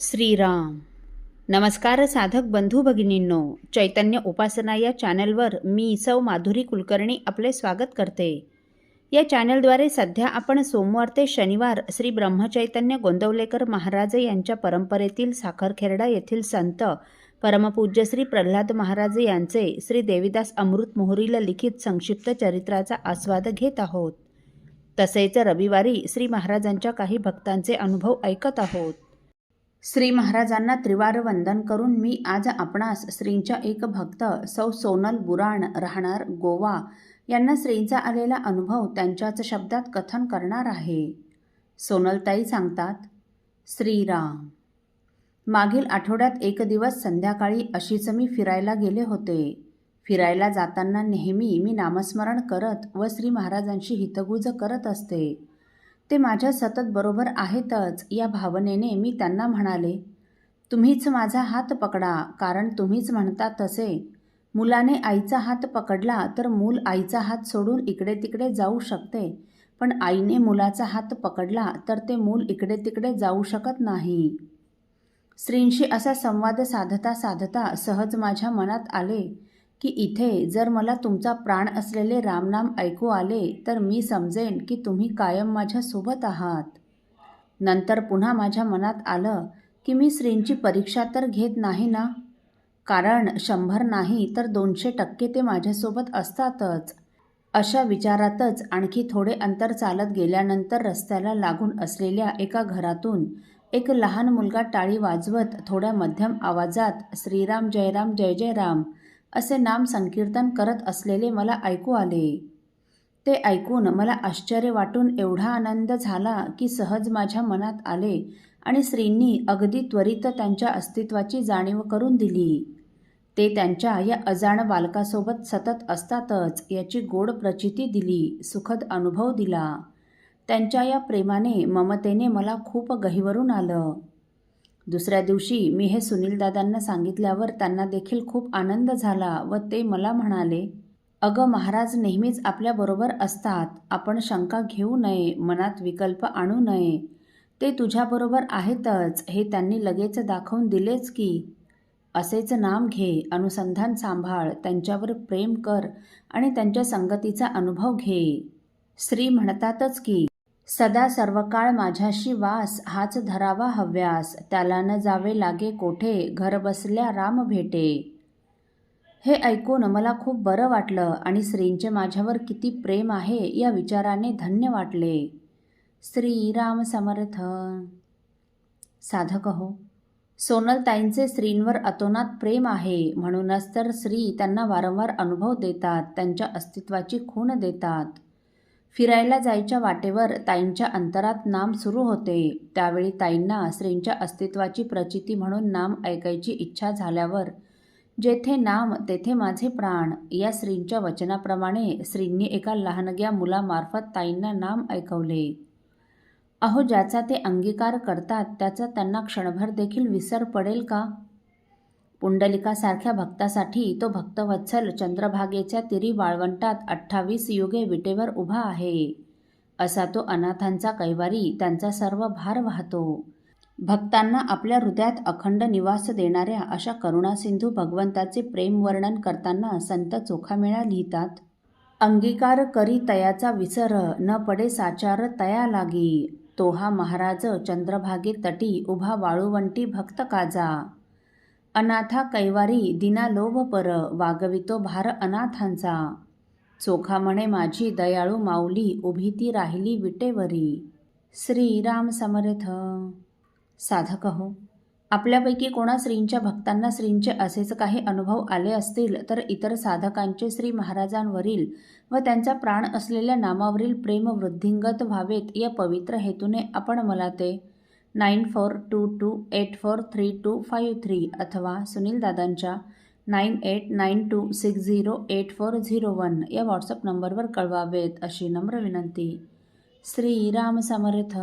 श्रीराम. नमस्कार साधक बंधू भगिनींनो, चैतन्य उपासना या चॅनलवर मी सौ माधुरी कुलकर्णी आपले स्वागत करते. या चॅनलद्वारे सध्या आपण सोमवार ते शनिवार श्री ब्रह्मचैतन्य गोंदवलेकर महाराज यांच्या परंपरेतील साखरखेर्डा येथील संत परमपूज्य श्री प्रल्हाद महाराज यांचे श्री देवीदास अमृत मोहरीला लिखित संक्षिप्त चरित्राचा आस्वाद घेत आहोत. तसेच रविवारी श्री महाराजांच्या काही भक्तांचे अनुभव ऐकत आहोत. श्री महाराजांना त्रिवार वंदन करून मी आज आपणास श्रींच्या एक भक्त सौ सोनल बुराण राहणार गोवा यांना श्रींचा आलेला अनुभव त्यांच्याच शब्दात कथन करणार आहे. सोनलताई सांगतात, श्रीराम. मागील आठवड्यात एक दिवस संध्याकाळी अशीच मी फिरायला गेले होते. फिरायला जाताना नेहमी मी नामस्मरण करत व श्री महाराजांशी हितगुज करत असते. ते माझ्या सतत बरोबर आहेतच या भावनेने मी त्यांना म्हणाले, तुम्हीच माझा हात पकडा, कारण तुम्हीच म्हणता तसे मुलाने आईचा हात पकडला तर मूल आईचा हात सोडून इकडे तिकडे जाऊ शकते, पण आईने मुलाचा हात पकडला तर ते मूल इकडे तिकडे जाऊ शकत नाही. श्रींशी असा संवाद साधता साधता सहज माझ्या मनात आले की इथे जर मला तुमचा प्राण असलेले रामनाम ऐकू आले तर मी समजेन की तुम्ही कायम माझ्या सोबत आहात. नंतर पुन्हा माझ्या मनात आलं की मी श्रींची परीक्षा तर घेत नाही ना, कारण 100 नाही तर 200% ते माझ्यासोबत असतातच. अशा विचारातच आणखी थोडे अंतर चालत गेल्यानंतर रस्त्याला लागून असलेल्या एका घरातून एक लहान मुलगा टाळी वाजवत थोड्या मध्यम आवाजात श्रीराम जयराम जय जय राम असे नाम संकीर्तन करत असलेले मला ऐकू आले. ते ऐकून मला आश्चर्य वाटून एवढा आनंद झाला की सहज माझ्या मनात आले आणि श्रींनी अगदी त्वरित त्यांच्या अस्तित्वाची जाणीव करून दिली. ते त्यांच्या या अजाण बालकासोबत सतत असतातच याची गोड प्रचिती दिली, सुखद अनुभव दिला. त्यांच्या या प्रेमाने ममतेने मला खूप गहिवरून आलं. दुसऱ्या दिवशी मी हे सुनीलदादांना सांगितल्यावर त्यांना देखील खूप आनंद झाला व ते मला म्हणाले, अगं महाराज नेहमीच आपल्याबरोबर असतात, आपण शंका घेऊ नये, मनात विकल्प आणू नये, ते तुझ्याबरोबर आहेतच हे त्यांनी लगेच दाखवून दिलेच की. असेच नाम घे, अनुसंधान सांभाळ, त्यांच्यावर प्रेम कर आणि त्यांच्या संगतीचा अनुभव घे. श्री म्हणतातच की, सदा सर्वकाळ माझ्याशी वास, हाच धरावा हव्यास, त्याला न जावे लागे कोठे, घर बसल्या राम भेटे. हे ऐकून मला खूप बरं वाटलं आणि श्रींचे माझ्यावर किती प्रेम आहे या विचाराने धन्य वाटले. श्रीराम समर्थ. साधक हो, सोनलताईंचे श्रींवर अतोनात प्रेम आहे, म्हणूनच तर श्री त्यांना वारंवार अनुभव देतात, त्यांच्या अस्तित्वाची खूण देतात. फिरायला जायच्या वाटेवर ताईंच्या अंतरात नाम सुरू होते. त्यावेळी ताईंना श्रींच्या अस्तित्वाची प्रचिती म्हणून नाम ऐकायची इच्छा झाल्यावर जेथे नाम तेथे माझे प्राण या श्रींच्या वचनाप्रमाणे श्रींनी एका लहानग्या मुलामार्फत ताईंना नाम ऐकवले. अहो, ज्याचा ते अंगीकार करतात त्याचा त्यांना क्षणभर देखील विसर पडेल का? पुंडलिकासारख्या भक्तासाठी तो भक्तवत्सल चंद्रभागेच्या तिरी वाळवंटात 28 युगे विटेवर उभा आहे. असा तो अनाथांचा कैवारी त्यांचा सर्व भार वाहतो. भक्तांना आपल्या हृदयात अखंड निवास देणाऱ्या अशा करुणासिंधू भगवंताचे प्रेम वर्णन करताना संत चोखामेळा लिहितात, अंगीकार करी तयाचा विसर, न पडे साचार तया लागी, तो हा महाराज चंद्रभागे तटी, उभा वाळुवंटी भक्त काजा. अनाथा कैवारी दिना लोभ पर, वागवितो भार अनाथांचा, चोखा म्हणे माझी दयाळू माऊली, उभी ती राहिली विटेवरी. श्रीराम समर्थ. साधक हो, आपल्यापैकी कोणा श्रींच्या भक्तांना श्रींचे असेच काही अनुभव आले असतील तर इतर साधकांचे श्री महाराजांवरील व त्यांचा प्राण असलेल्या नामावरील प्रेम वृद्धिंगत व्हावेत या पवित्र हेतूने आपण मला ते 9422843253 अथवा सुनीलदादांच्या 9892608401 या व्हॉट्सअप नंबरवर कळवावेत अशी नम्र विनंती. श्रीराम समर्थ.